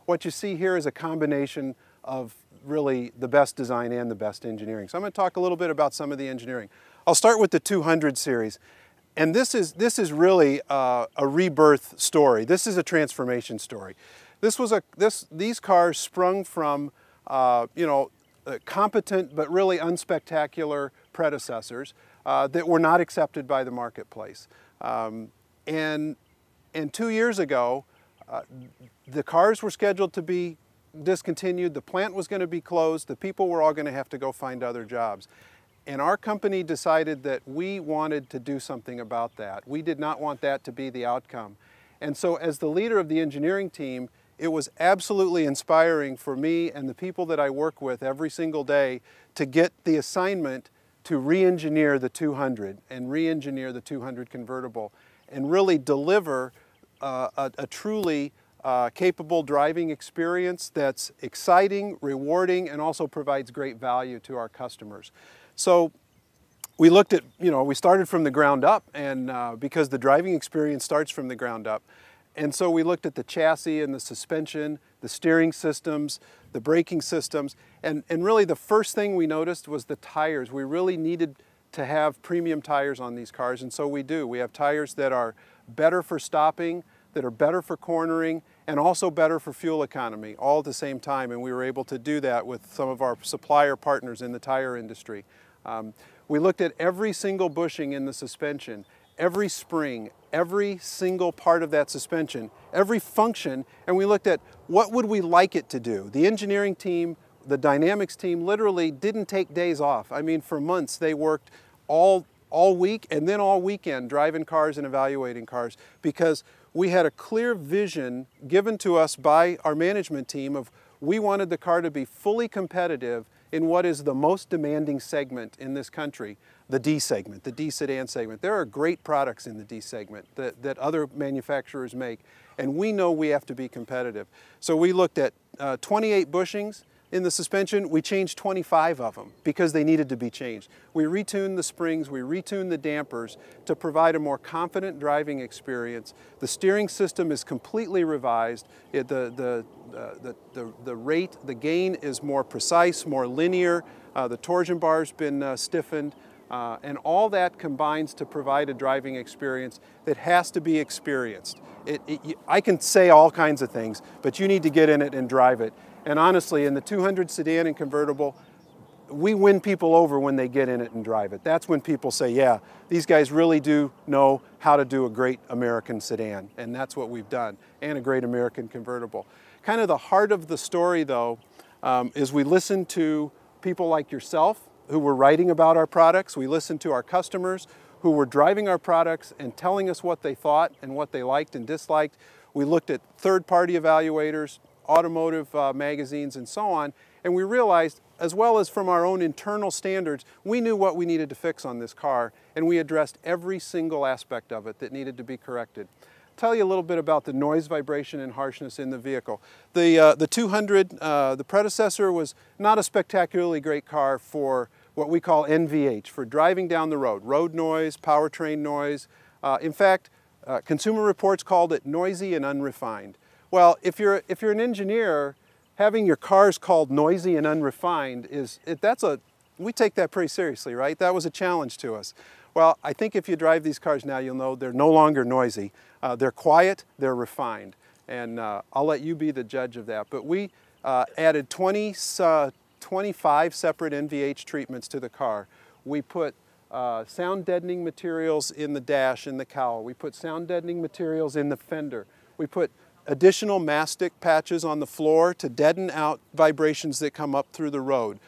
what you see here is a combination of really the best design and the best engineering. So I'm going to talk a little bit about some of the engineering. I'll start with the 200 series. And this is really a rebirth story. This is a transformation story. These cars sprung from competent but really unspectacular predecessors that were not accepted by the marketplace. And 2 years ago, the cars were scheduled to be discontinued. The plant was going to be closed. The people were all going to have to go find other jobs. And our company decided that we wanted to do something about that. We did not want that to be the outcome. And so as the leader of the engineering team, it was absolutely inspiring for me and the people that I work with every single day to get the assignment to re-engineer the 200 and re-engineer the 200 convertible and really deliver a truly capable driving experience that's exciting, rewarding, and also provides great value to our customers. So we looked at, we started from the ground up, and because the driving experience starts from the ground up. And so we looked at the chassis and the suspension, the steering systems, the braking systems, and really the first thing we noticed was the tires. We really needed to have premium tires on these cars, and so we do. We have tires that are better for stopping, that are better for cornering, and also better for fuel economy, all at the same time, and we were able to do that with some of our supplier partners in the tire industry. We looked at every single bushing in the suspension, every spring, every single part of that suspension, every function, and we looked at what would we like it to do. The engineering team, the dynamics team literally didn't take days off. I mean, for months they worked all week and then all weekend driving cars and evaluating cars because we had a clear vision given to us by our management team of we wanted the car to be fully competitive in what is the most demanding segment in this country, the D segment, the D sedan segment. There are great products in the D segment that other manufacturers make, and we know we have to be competitive. So we looked at 28 bushings in the suspension. We changed 25 of them because they needed to be changed. We retuned the springs, we retuned the dampers to provide a more confident driving experience. The steering system is completely revised. The rate, the gain is more precise, more linear. The torsion bar's been stiffened. And all that combines to provide a driving experience that has to be experienced. I can say all kinds of things, but you need to get in it and drive it. And honestly, in the 200 sedan and convertible, we win people over when they get in it and drive it. That's when people say, yeah, these guys really do know how to do a great American sedan. And that's what we've done, and a great American convertible. Kind of the heart of the story, though, is we listen to people like yourself who were writing about our products. We listened to our customers who were driving our products and telling us what they thought and what they liked and disliked. We looked at third-party evaluators, automotive magazines, and so on, and we realized, as well as from our own internal standards, we knew what we needed to fix on this car, and we addressed every single aspect of it that needed to be corrected. I'll tell you a little bit about the noise, vibration, and harshness in the vehicle. The 200, the predecessor, was not a spectacularly great car for what we call NVH, for driving down the road. Road noise, powertrain noise. In fact, Consumer Reports called it noisy and unrefined. Well, if you're an engineer, having your cars called noisy and unrefined we take that pretty seriously, right? That was a challenge to us. Well, I think if you drive these cars now, you'll know they're no longer noisy. They're quiet, they're refined, and I'll let you be the judge of that. But we added 25 separate NVH treatments to the car. We put sound deadening materials in the dash and the cowl. We put sound deadening materials in the fender. We put additional mastic patches on the floor to deaden out vibrations that come up through the road.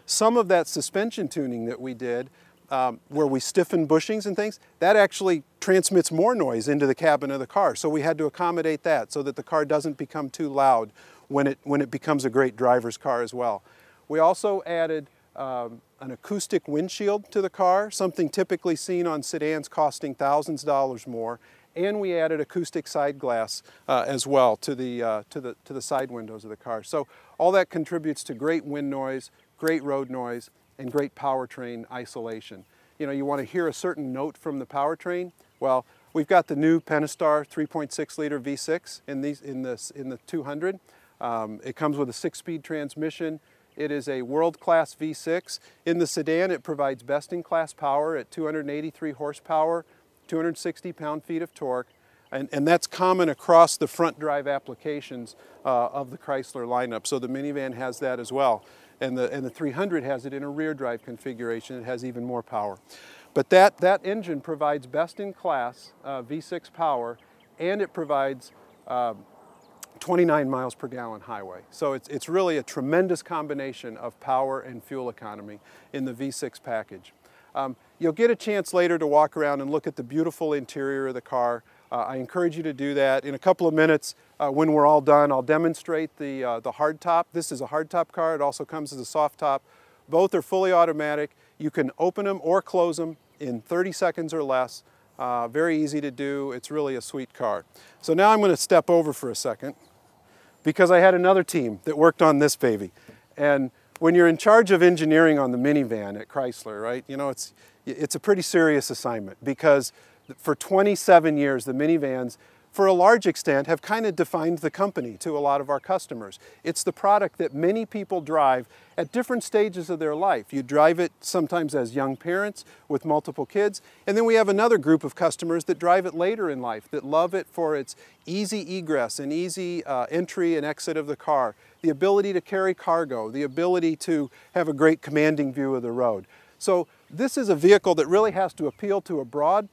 Some of that suspension tuning that we did, where we stiffen bushings and things, that actually transmits more noise into the cabin of the car. So we had to accommodate that so that the car doesn't become too loud when it becomes a great driver's car as well. We also added an acoustic windshield to the car, something typically seen on sedans costing thousands of dollars more. And we added acoustic side glass as well to the side windows of the car. So all that contributes to great wind noise, great road noise, and great powertrain isolation. You know, you want to hear a certain note from the powertrain. Well, we've got the new Pentastar 3.6 liter V6 in the 200. It comes with a 6-speed transmission. It is a world-class V6. In the sedan, it provides best-in-class power at 283 horsepower, 260 pound-feet of torque, and that's common across the front drive applications of the Chrysler lineup. So the minivan has that as well. And the 300 has it in a rear drive configuration. It has even more power. But that engine provides best-in-class V6 power, and it provides 29 miles per gallon highway. So it's really a tremendous combination of power and fuel economy in the V6 package. You'll get a chance later to walk around and look at the beautiful interior of the car. I encourage you to do that. In a couple of minutes, when we're all done, I'll demonstrate the hardtop. This is a hardtop car. It also comes as a soft top. Both are fully automatic. You can open them or close them in 30 seconds or less. Very easy to do. It's really a sweet car. So now I'm going to step over for a second because I had another team that worked on this baby. And when you're in charge of engineering on the minivan at Chrysler, right, you know, it's a pretty serious assignment because for 27 years, the minivans, for a large extent, have kind of defined the company to a lot of our customers. It's the product that many people drive at different stages of their life. You drive it sometimes as young parents with multiple kids, and then we have another group of customers that drive it later in life, that love it for its easy egress and easy entry and exit of the car, the ability to carry cargo, the ability to have a great commanding view of the road. So this is a vehicle that really has to appeal to a broad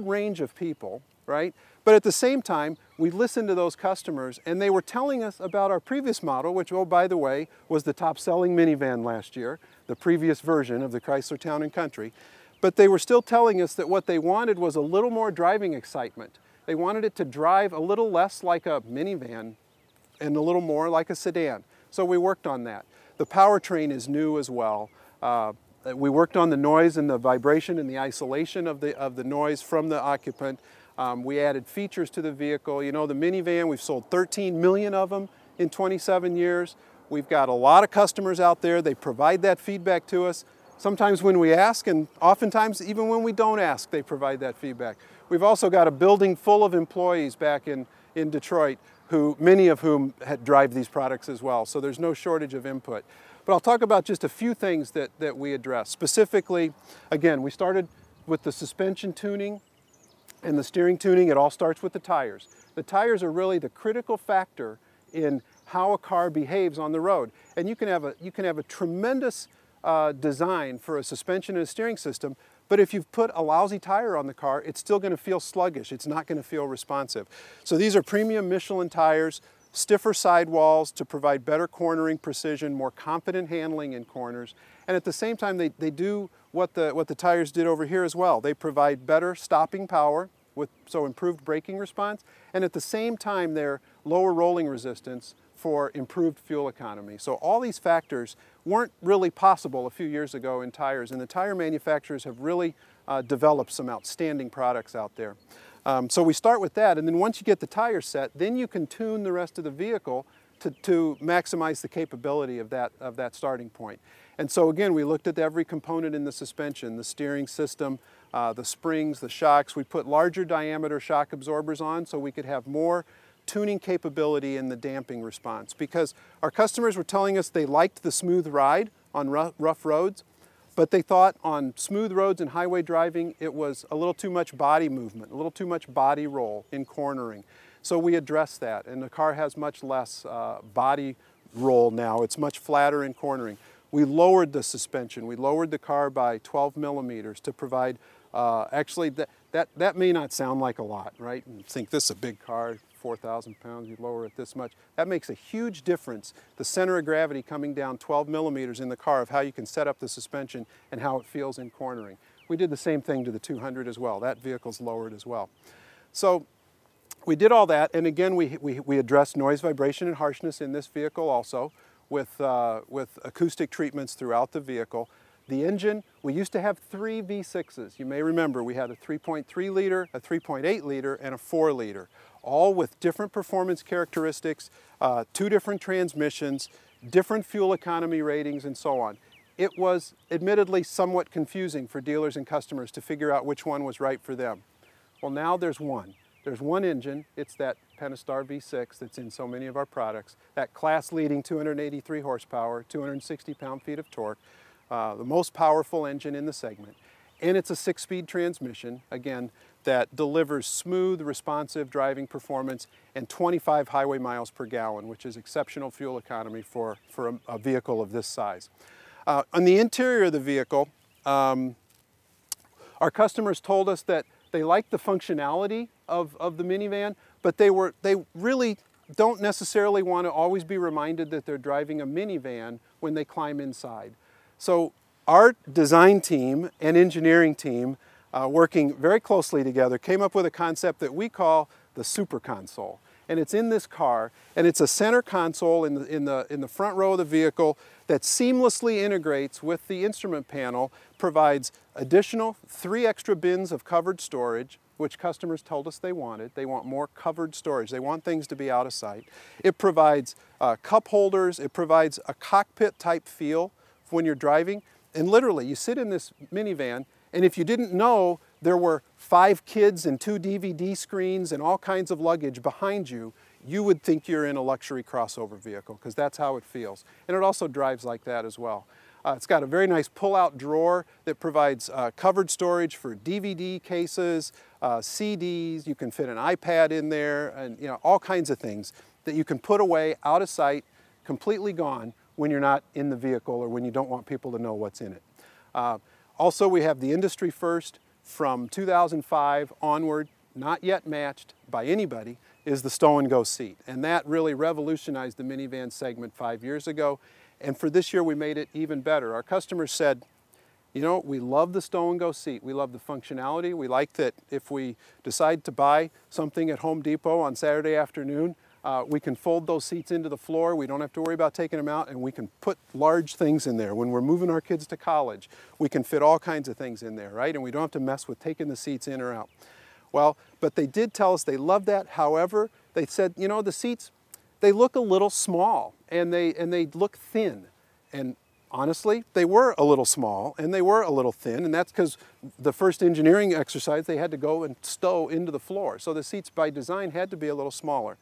range of people, right? But at the same time, we listened to those customers and they were telling us about our previous model, which, oh, by the way, was the top-selling minivan last year, the previous version of the Chrysler Town & Country. But they were still telling us that what they wanted was a little more driving excitement. They wanted it to drive a little less like a minivan and a little more like a sedan. So we worked on that. The powertrain is new as well. We worked on the noise and the vibration and the isolation of the noise from the occupant. We added features to the vehicle. You know, the minivan, we've sold 13 million of them in 27 years. We've got a lot of customers out there. They provide that feedback to us. Sometimes when we ask, and oftentimes even when we don't ask, they provide that feedback. We've also got a building full of employees back in Detroit, many of whom drive these products as well. So there's no shortage of input. But I'll talk about just a few things that we address. Specifically, again, we started with the suspension tuning and the steering tuning. It all starts with the tires. The tires are really the critical factor in how a car behaves on the road. And you can have a tremendous design for a suspension and a steering system, but if you've put a lousy tire on the car, it's still going to feel sluggish. It's not going to feel responsive. So these are premium Michelin tires, stiffer sidewalls to provide better cornering precision, more confident handling in corners, and at the same time they do what the tires did over here as well. They provide better stopping power with improved braking response, and at the same time they're lower rolling resistance for improved fuel economy. So all these factors weren't really possible a few years ago in tires, and the tire manufacturers have really developed some outstanding products out there. So we start with that, and then once you get the tire set, then you can tune the rest of the vehicle to maximize the capability of that starting point. And so again, we looked at every component in the suspension, the steering system, the springs, the shocks. We put larger diameter shock absorbers on so we could have more tuning capability in the damping response, because our customers were telling us they liked the smooth ride on rough roads, but they thought on smooth roads and highway driving it was a little too much body movement, a little too much body roll in cornering. So we addressed that, and the car has much less body roll now. It's much flatter in cornering. We lowered the suspension. We lowered the car by 12 millimeters to provide, actually that may not sound like a lot, right? You think this is a big car, 4,000 pounds, you lower it this much. That makes a huge difference. The center of gravity coming down 12 millimeters in the car of how you can set up the suspension and how it feels in cornering. We did the same thing to the 200 as well. That vehicle's lowered as well. So we did all that, and again we addressed noise, vibration, and harshness in this vehicle also with acoustic treatments throughout the vehicle. The engine, we used to have 3 V6s. You may remember we had a 3.3 liter, a 3.8 liter, and a 4 liter, all with different performance characteristics, 2 different transmissions, different fuel economy ratings, and so on. It was admittedly somewhat confusing for dealers and customers to figure out which one was right for them. Well, now there's one. There's one engine. It's that Pentastar V6 that's in so many of our products. That class-leading 283 horsepower, 260 pound-feet of torque, the most powerful engine in the segment. And it's a 6-speed transmission, again, that delivers smooth, responsive driving performance and 25 highway miles per gallon, which is exceptional fuel economy for a vehicle of this size. On the interior of the vehicle, our customers told us that they like the functionality of the minivan, but they really don't necessarily want to always be reminded that they're driving a minivan when they climb inside. So our design team and engineering team, working very closely together, came up with a concept that we call the super console. And it's in this car, and it's a center console in the front row of the vehicle that seamlessly integrates with the instrument panel, provides additional 3 extra bins of covered storage, which customers told us they wanted. They want more covered storage. They want things to be out of sight. It provides cup holders. It provides a cockpit type feel when you're driving. And literally, you sit in this minivan, and if you didn't know there were 5 kids and 2 DVD screens and all kinds of luggage behind you, you would think you're in a luxury crossover vehicle, because that's how it feels. And it also drives like that as well. It's got a very nice pull-out drawer that provides covered storage for DVD cases, CDs. You can fit an iPad in there, and all kinds of things that you can put away out of sight, completely gone when you're not in the vehicle or when you don't want people to know what's in it. Also, we have the industry first from 2005 onward, not yet matched by anybody, is the stow and go seat. And that really revolutionized the minivan segment 5 years ago. And for this year, we made it even better. Our customers said, we love the stow and go seat. We love the functionality. We like that if we decide to buy something at Home Depot on Saturday afternoon, we can fold those seats into the floor. We don't have to worry about taking them out, and we can put large things in there. When we're moving our kids to college, we can fit all kinds of things in there, right? And we don't have to mess with taking the seats in or out. Well, but they did tell us they loved that. However, they said, the seats, they look a little small and they look thin. And honestly, they were a little small and they were a little thin, and that's because the first engineering exercise, they had to go and stow into the floor. So the seats by design had to be a little smaller.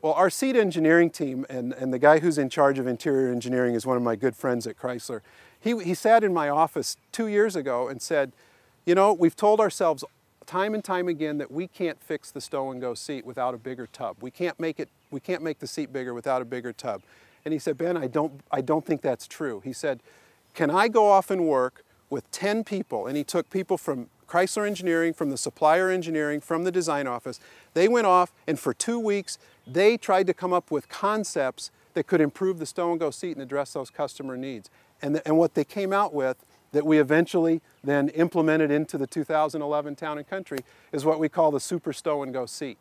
Well, our seat engineering team, and the guy who's in charge of interior engineering is one of my good friends at Chrysler. He sat in my office 2 years ago and said, we've told ourselves time and time again that we can't fix the stow and go seat without a bigger tub. We can't make the seat bigger without a bigger tub. And he said, Ben, I don't think that's true. He said, can I go off and work with 10 people? And he took people from Chrysler Engineering, from the supplier engineering, from the design office. They went off, and for 2 weeks, they tried to come up with concepts that could improve the stow and go seat and address those customer needs. And what they came out with, that we eventually then implemented into the 2011 Town & Country, is what we call the Super Stow and Go seat.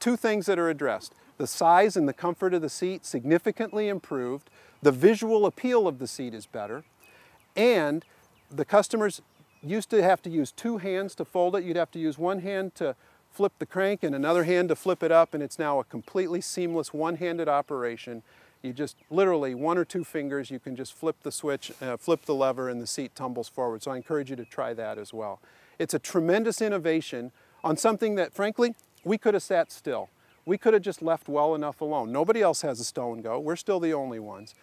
2 things that are addressed. The size and the comfort of the seat significantly improved. The visual appeal of the seat is better. And the customers used to have to use 2 hands to fold it. You'd have to use 1 hand to flip the crank and another hand to flip it up, and it's now a completely seamless one-handed operation. You just literally 1 or 2 fingers, you can just flip the switch, flip the lever, and the seat tumbles forward. So I encourage you to try that as well. It's a tremendous innovation on something that, frankly, we could have sat still. We could have just left well enough alone. Nobody else has a stow and go. We're still the only ones.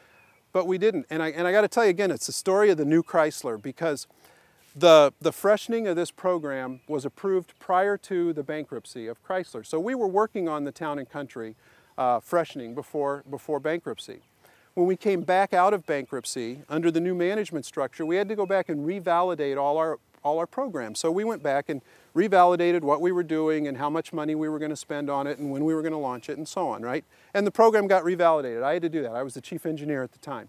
But we didn't. And I got to tell you again, it's the story of the new Chrysler, because the freshening of this program was approved prior to the bankruptcy of Chrysler. So we were working on the Town & Country freshening before bankruptcy. When we came back out of bankruptcy under the new management structure, we had to go back and revalidate all our programs. So we went back and revalidated what we were doing and how much money we were going to spend on it and when we were going to launch it and so on, right? And the program got revalidated. I had to do that. I was the chief engineer at the time.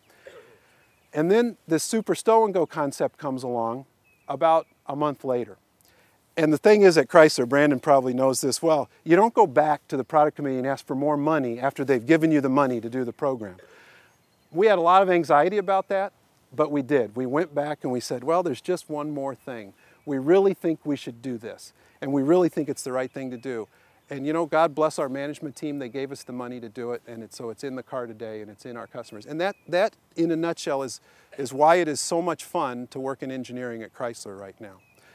And then this Super Stow and Go concept comes along about a month later. And the thing is, at Chrysler, Brandon probably knows this well, you don't go back to the product committee and ask for more money after they've given you the money to do the program. We had a lot of anxiety about that, but we did. We went back and we said, well, there's just one more thing. We really think we should do this, and we really think it's the right thing to do. And God bless our management team. They gave us the money to do it, and so it's in the car today, and it's in our customers. And that in a nutshell, is why it is so much fun to work in engineering at Chrysler right now.